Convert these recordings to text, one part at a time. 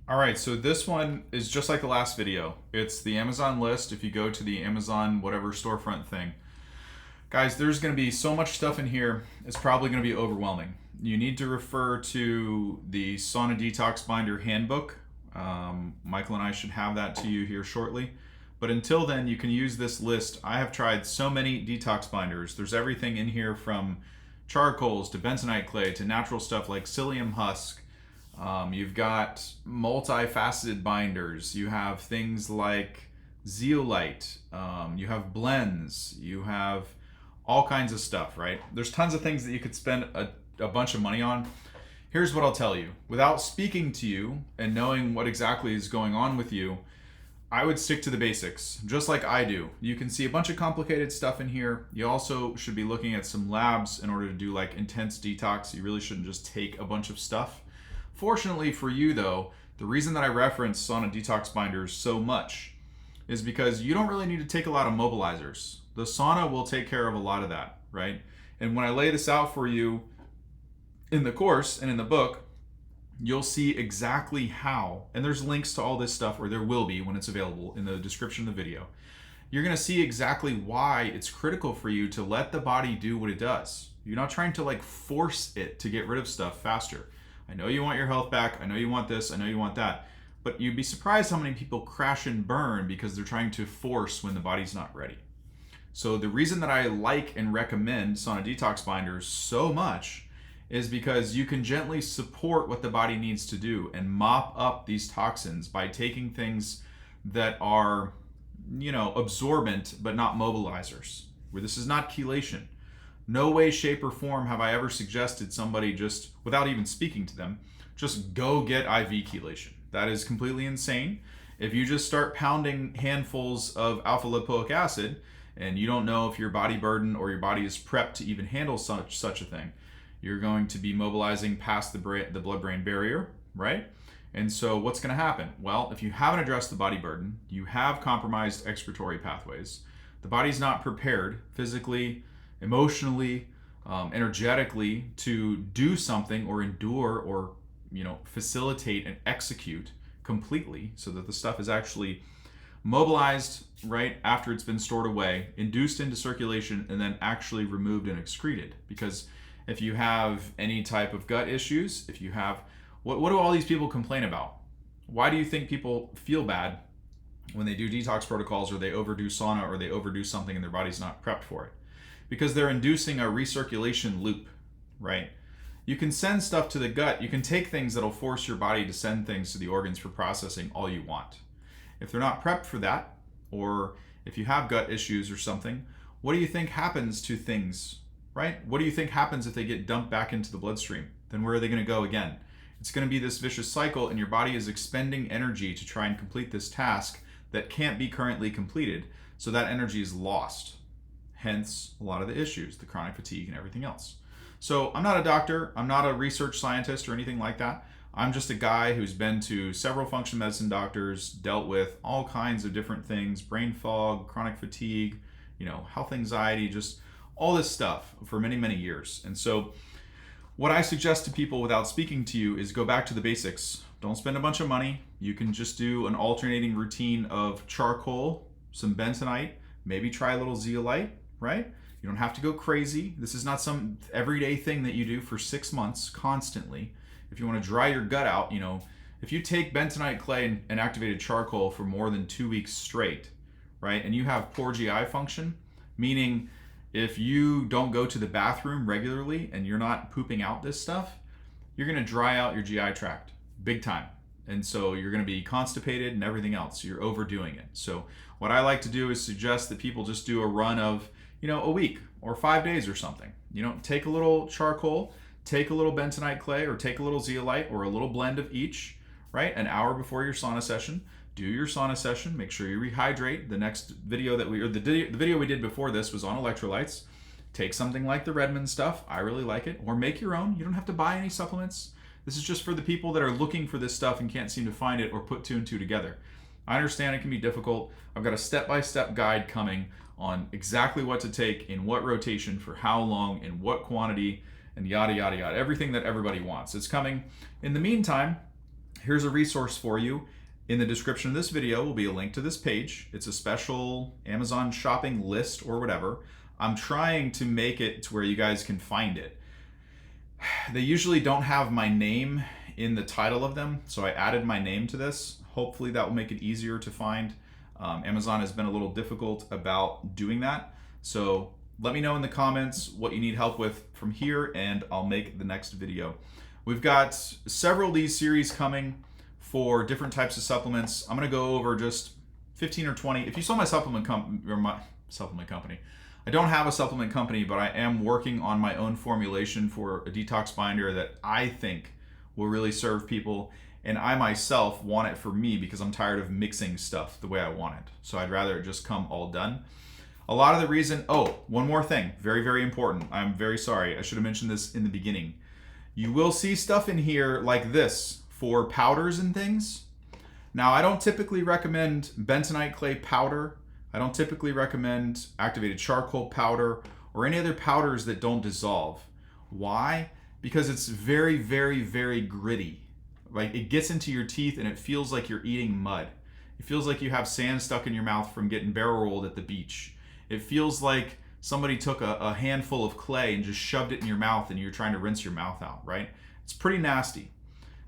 All right, so this one is just like the last video. It's the Amazon list. If you go to the Amazon whatever storefront thing, guys, there's going to be so much stuff in here. It's probably going to be overwhelming. You need to refer to the Sauna Detox Binder Handbook. Michael and I should have that to you here shortly. But until then, you can use this list. I have tried so many detox binders. There's everything in here from charcoals to bentonite clay to natural stuff like psyllium husk. You've got multifaceted binders. You have things like zeolite. You have blends. You have all kinds of stuff, right? There's tons of things that you could spend a bunch of money on. Here's what I'll tell you. Without speaking to you and knowing what exactly is going on with you, I would stick to the basics, just like I do. You can see a bunch of complicated stuff in here. You also should be looking at some labs in order to do like intense detox. You really shouldn't just take a bunch of stuff. Fortunately for you though, the reason that I reference Sauna Detox Binders so much is because you don't really need to take a lot of mobilizers. The sauna will take care of a lot of that, right? And when I lay this out for you in the course and in the book, you'll see exactly how, and there's links to all this stuff, or there will be when it's available in the description of the video. You're gonna see exactly why it's critical for you to let the body do what it does. You're not trying to like force it to get rid of stuff faster. I know you want your health back, I know you want this, I know you want that, but you'd be surprised how many people crash and burn because they're trying to force when the body's not ready. So the reason that I like and recommend Sauna Detox Binders so much is because you can gently support what the body needs to do and mop up these toxins by taking things that are, absorbent but not mobilizers. Where this is not chelation. No way, shape, or form have I ever suggested somebody just, without even speaking to them, just go get IV chelation. That is completely insane. If you just start pounding handfuls of alpha lipoic acid and you don't know if your body burden or your body is prepped to even handle such a thing, you're going to be mobilizing past the blood-brain barrier, right? And so what's going to happen? Well, if you haven't addressed the body burden, you have compromised excretory pathways. The body's not prepared physically, emotionally, energetically to do something or endure or facilitate and execute completely so that the stuff is actually mobilized right after it's been stored away, induced into circulation, and then actually removed and excreted. Because if you have any type of gut issues, if you have, what do all these people complain about? Why do you think people feel bad when they do detox protocols or they overdo sauna or they overdo something and their body's not prepped for it? Because they're inducing a recirculation loop, right? You can send stuff to the gut. You can take things that'll force your body to send things to the organs for processing all you want. If they're not prepped for that, or if you have gut issues or something, what do you think happens to things? Right? What do you think happens if they get dumped back into the bloodstream? Then where are they going to go again? It's going to be this vicious cycle, and your body is expending energy to try and complete this task that can't be currently completed, so that energy is lost. Hence, a lot of the issues, the chronic fatigue and everything else. So I'm not a doctor, I'm not a research scientist or anything like that. I'm just a guy who's been to several functional medicine doctors, dealt with all kinds of different things, brain fog, chronic fatigue, health anxiety, just all this stuff for many, many years. And so what I suggest to people without speaking to you is go back to the basics. Don't spend a bunch of money. You can just do an alternating routine of charcoal, some bentonite, maybe try a little zeolite, right? You don't have to go crazy. This is not some everyday thing that you do for 6 months constantly. If you want to dry your gut out, if you take bentonite clay and activated charcoal for more than 2 weeks straight, right? And you have poor GI function, meaning if you don't go to the bathroom regularly and you're not pooping out this stuff, you're going to dry out your GI tract big time. And so you're going to be constipated and everything else. You're overdoing it. So what I like to do is suggest that people just do a run of, a week or 5 days or something. Take a little charcoal, take a little bentonite clay, or take a little zeolite or a little blend of each, right? An hour before your sauna session. Do your sauna session, make sure you rehydrate. The next video the video we did before this was on electrolytes. Take something like the Redmond stuff, I really like it, or make your own. You don't have to buy any supplements. This is just for the people that are looking for this stuff and can't seem to find it or put two and two together. I understand it can be difficult. I've got a step-by-step guide coming on exactly what to take in what rotation for how long, in what quantity, and yada, yada, yada. Everything that everybody wants. It's coming. In the meantime, here's a resource for you. In the description of this video will be a link to this page. It's a special Amazon shopping list or whatever. I'm trying to make it to where you guys can find it. They usually don't have my name in the title of them, so I added my name to this. Hopefully that will make it easier to find. Amazon has been a little difficult about doing that. So let me know in the comments what you need help with from here, and I'll make the next video. We've got several of these series coming for different types of supplements. I'm gonna go over just 15 or 20. If you saw my supplement company, I don't have a supplement company, but I am working on my own formulation for a detox binder that I think will really serve people. And I myself want it for me because I'm tired of mixing stuff the way I want it. So I'd rather it just come all done. A lot of the reason, one more thing, very, very important. I'm very sorry, I should have mentioned this in the beginning. You will see stuff in here like this for powders and things. Now, I don't typically recommend bentonite clay powder. I don't typically recommend activated charcoal powder or any other powders that don't dissolve. Why? Because it's very, very, very gritty. Like, it gets into your teeth and it feels like you're eating mud. It feels like you have sand stuck in your mouth from getting barrel rolled at the beach. It feels like somebody took a handful of clay and just shoved it in your mouth and you're trying to rinse your mouth out, right? It's pretty nasty.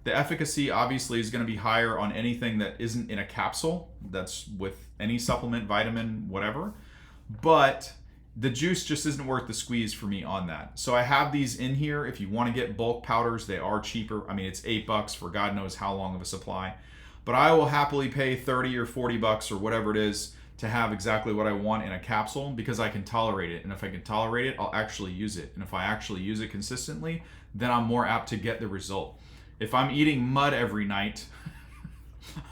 The efficacy obviously is going to be higher on anything that isn't in a capsule. That's with any supplement, vitamin, whatever. But the juice just isn't worth the squeeze for me on that. So I have these in here. If you want to get bulk powders, they are cheaper. I mean, it's $8 for God knows how long of a supply. But I will happily pay 30 or 40 bucks or whatever it is to have exactly what I want in a capsule because I can tolerate it. And if I can tolerate it, I'll actually use it. And if I actually use it consistently, then I'm more apt to get the result. If I'm eating mud every night,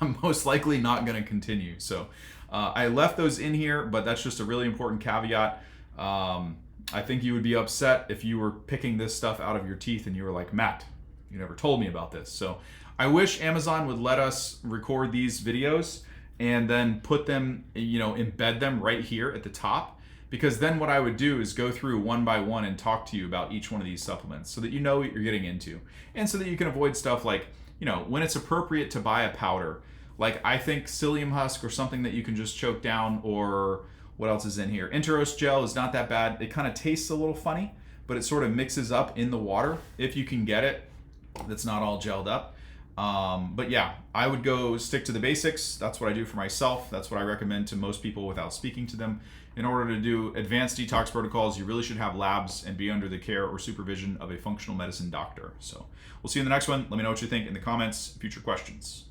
I'm most likely not going to continue. So I left those in here, but that's just a really important caveat. I think you would be upset if you were picking this stuff out of your teeth and you were like, Matt, you never told me about this. So I wish Amazon would let us record these videos and then put them, embed them right here at the top. Because then what I would do is go through one by one and talk to you about each one of these supplements so that you know what you're getting into. And so that you can avoid stuff like, when it's appropriate to buy a powder, like I think psyllium husk or something that you can just choke down, or what else is in here? Enteros gel is not that bad. It kind of tastes a little funny, but it sort of mixes up in the water if you can get it. That's not all gelled up. But yeah, I would go stick to the basics. That's what I do for myself. That's what I recommend to most people without speaking to them. In order to do advanced detox protocols, you really should have labs and be under the care or supervision of a functional medicine doctor. So we'll see you in the next one. Let me know what you think in the comments. Future questions.